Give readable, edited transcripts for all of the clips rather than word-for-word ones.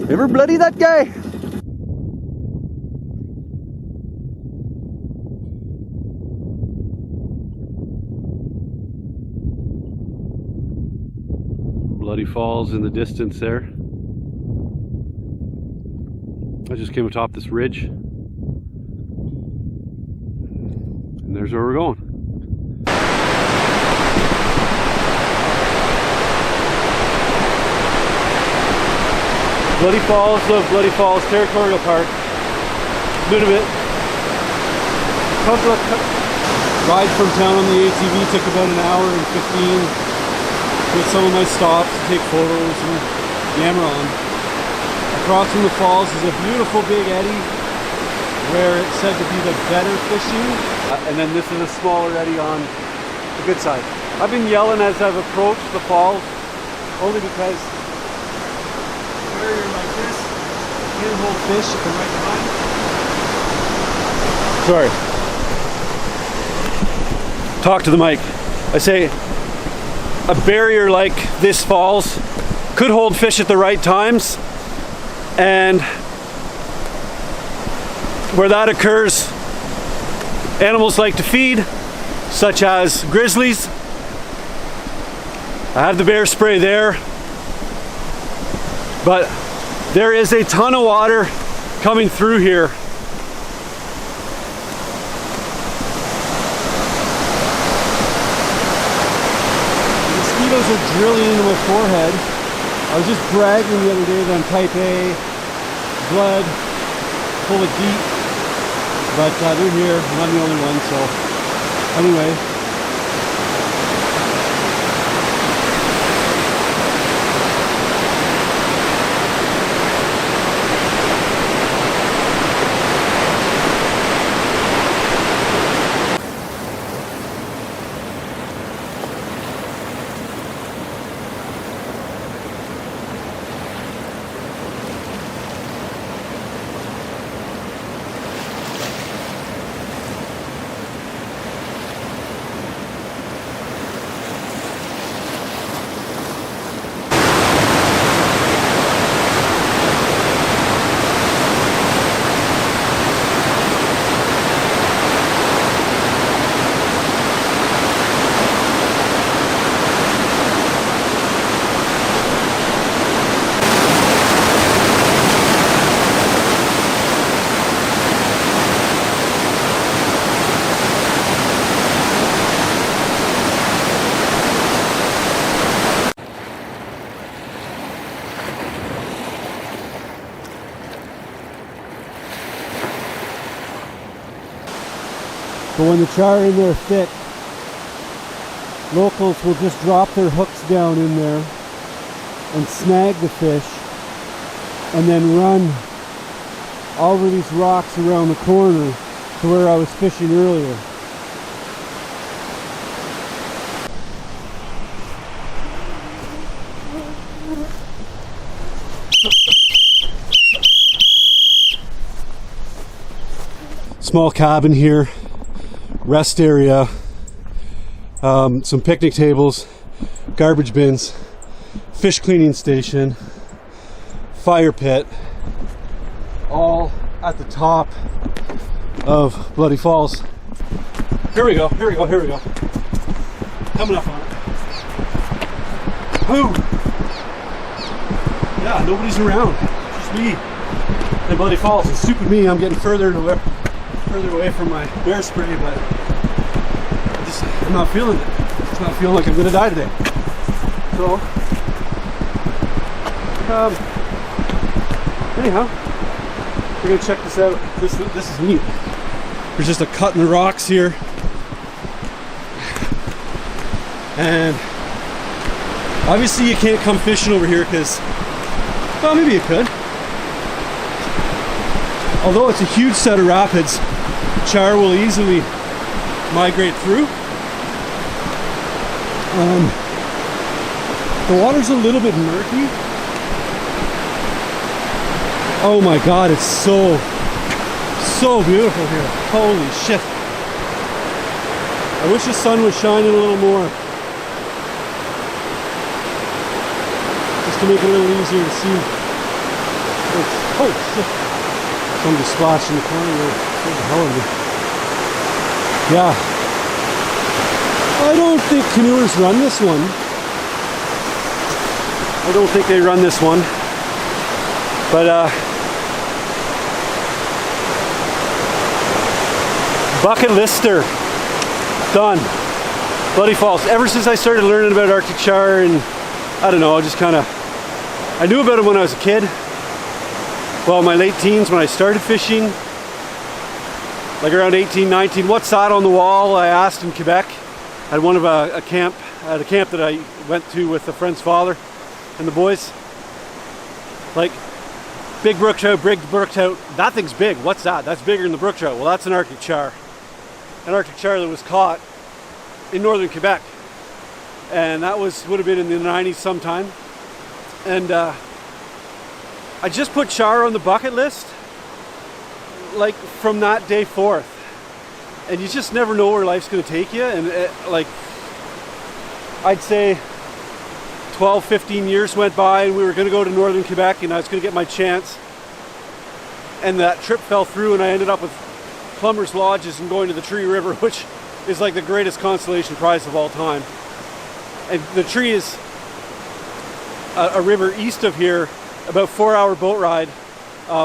Ever bloody that guy? Bloody Falls in the distance there. I just came atop this ridge, and there's where we're going. Bloody Falls of Bloody Falls Territorial Park, Nunavut. Ride from town on the ATV took about an hour and 15. With some of my stops to take photos and yammer on. Across from the falls is a beautiful big eddy where it's said to be the better fishing. And then this is a smaller eddy on the good side. I've been yelling as I've approached the falls only because a barrier like this can hold fish at the right time. Sorry. Talk to the mic. I say, a barrier like this falls could hold fish at the right times, and where that occurs, animals like to feed, such as grizzlies. I have the bear spray there, but there is a ton of water coming through here. Mosquitoes are drilling into my forehead. I was just bragging the other day that I'm type A, blood, full of DEET, but they're here. I'm not the only one, so anyway. But when the char in there thick, locals will just drop their hooks down in there and snag the fish and then run over these rocks around the corner to where I was fishing earlier. Small cabin here. Rest area, some picnic tables, garbage bins, fish cleaning station, fire pit, all at the top of Bloody Falls. Here we go, here we go, here we go. Coming up on it. Boom! Yeah, nobody's around, just me and Bloody Falls. It's stupid me, I'm getting further away from my bear spray, but I'm not feeling it. It's not feeling like I'm gonna die today. So, anyhow, we're gonna check this out. This is neat. There's just a cut in the rocks here, and obviously you can't come fishing over here because, well, maybe you could. Although it's a huge set of rapids, char will easily migrate through. The water's a little bit murky. Oh my god, it's so beautiful here. Holy shit. I wish the sun was shining a little more. just to make it a little easier to see. Oh shit! Somebody splashed in the corner there. What the hell are they? Yeah. I don't think canoers run this one. I don't think they run this one. But bucket lister. Done. Bloody Falls. Ever since I started learning about Arctic char, and I don't know, I knew about it when I was a kid. Well, my late teens when I started fishing, like around 18, 19. What's that on the wall? I asked in Quebec at one of a camp that I went to with a friend's father and the boys. Like, big brook trout, that thing's big. What's that? That's bigger than the brook trout. Well, that's an Arctic char. An Arctic char that was caught in northern Quebec. And that would have been in the 90s sometime. And I just put char on the bucket list, like from that day forth. And you just never know where life's going to take you. And like, I'd say 12, 15 years went by and we were going to go to northern Quebec and I was going to get my chance. And that trip fell through and I ended up with Plumbers Lodges and going to the Tree River, which is like the greatest consolation prize of all time. And the Tree is a river east of here, about 4-hour boat ride,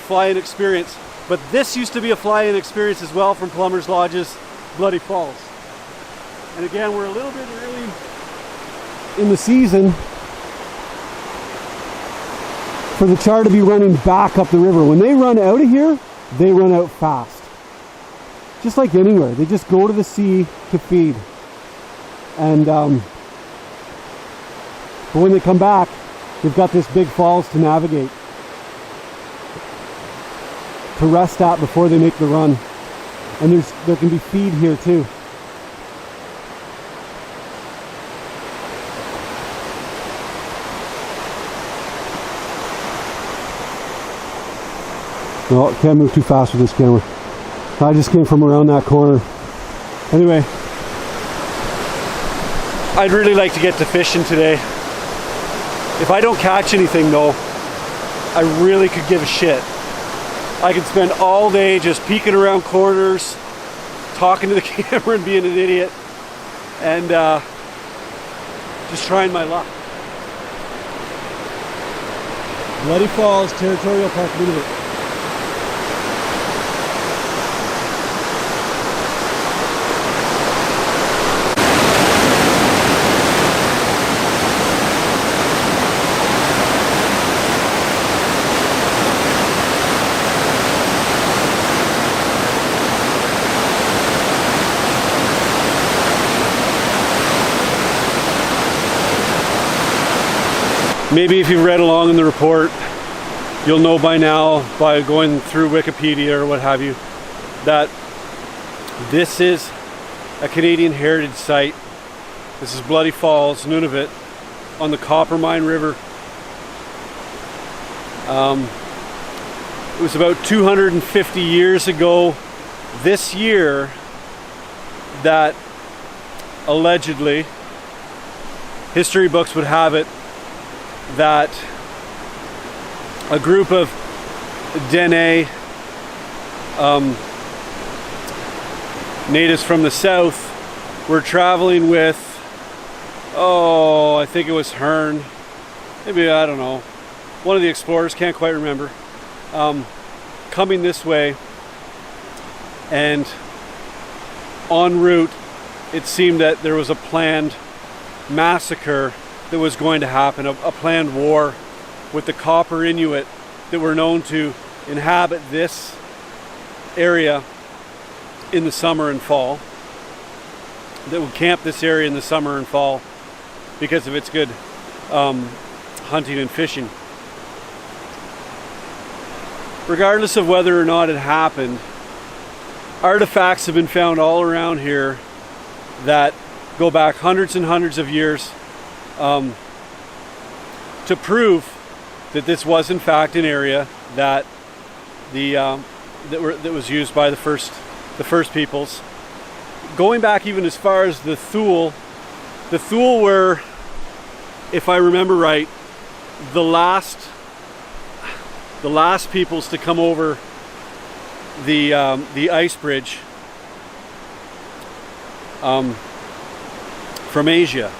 fly-in experience. But this used to be a fly-in experience as well from Plumbers Lodges, Bloody Falls. And again, we're a little bit early in the season for the char to be running back up the river. When they run out of here, they run out fast. Just like anywhere, they just go to the sea to feed. And but when they come back, they've got this big falls to navigate, to rest at before they make the run. And there can be feed here too. No, can't move too fast with this camera. I just came from around that corner. Anyway, I'd really like to get to fishing today. If I don't catch anything though, I really could give a shit. I could spend all day just peeking around corners, talking to the camera and being an idiot, and just trying my luck. Bloody Falls, Territorial Park, Nunavut. Maybe if you've read along in the report, you'll know by now, by going through Wikipedia or what have you, that this is a Canadian heritage site. This is Bloody Falls, Nunavut, on the Coppermine River. It was about 250 years ago this year that allegedly, history books would have it, that a group of Dene natives from the south were traveling with, I think it was Hearne, maybe, I don't know, one of the explorers, can't quite remember, coming this way, and en route it seemed that there was a planned massacre that was going to happen, a planned war with the Copper Inuit that were known to inhabit this area in the summer and fall, that would camp this area in the summer and fall because of its good hunting and fishing. Regardless of whether or not it happened, artifacts have been found all around here that go back hundreds and hundreds of years to prove that this was in fact an area that that was used by the first peoples. Going back even as far as the Thule were, if I remember right, the last peoples to come over the ice bridge from Asia.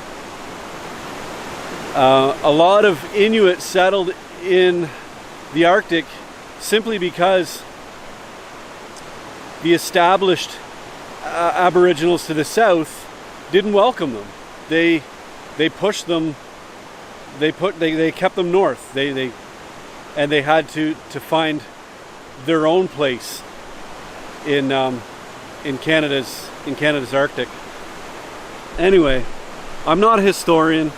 A lot of Inuit settled in the Arctic simply because the established Aboriginals to the south didn't welcome them. They pushed them. They kept them north. They had to find their own place in Canada's Arctic. Anyway, I'm not a historian,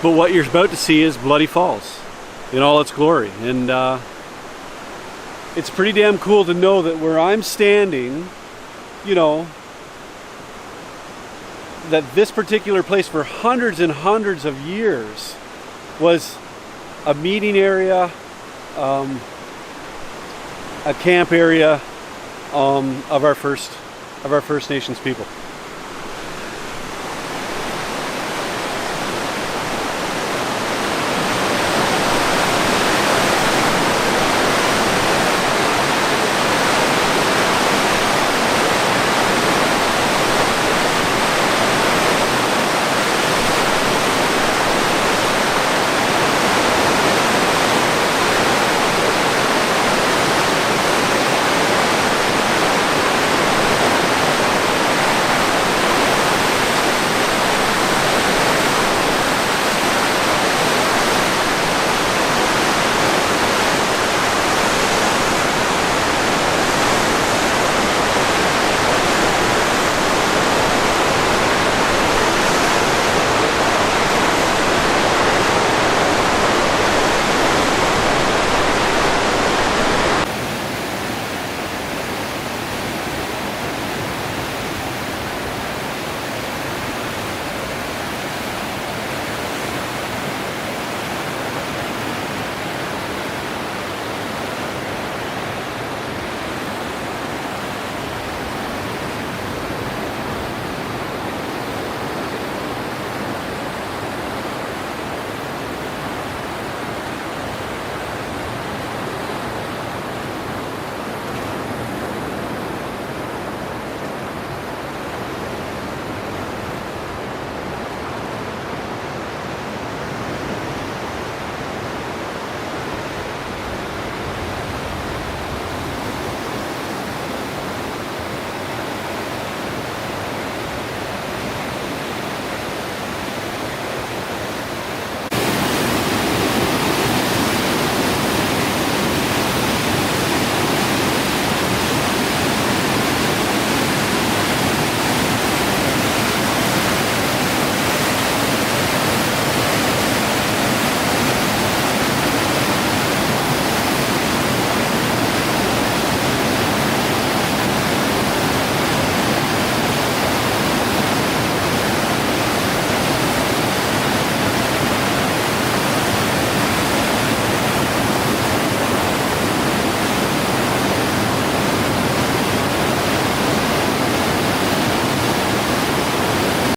but what you're about to see is Bloody Falls in all its glory, and it's pretty damn cool to know that where I'm standing, you know, that this particular place for hundreds and hundreds of years was a meeting area, a camp area of our First Nations people.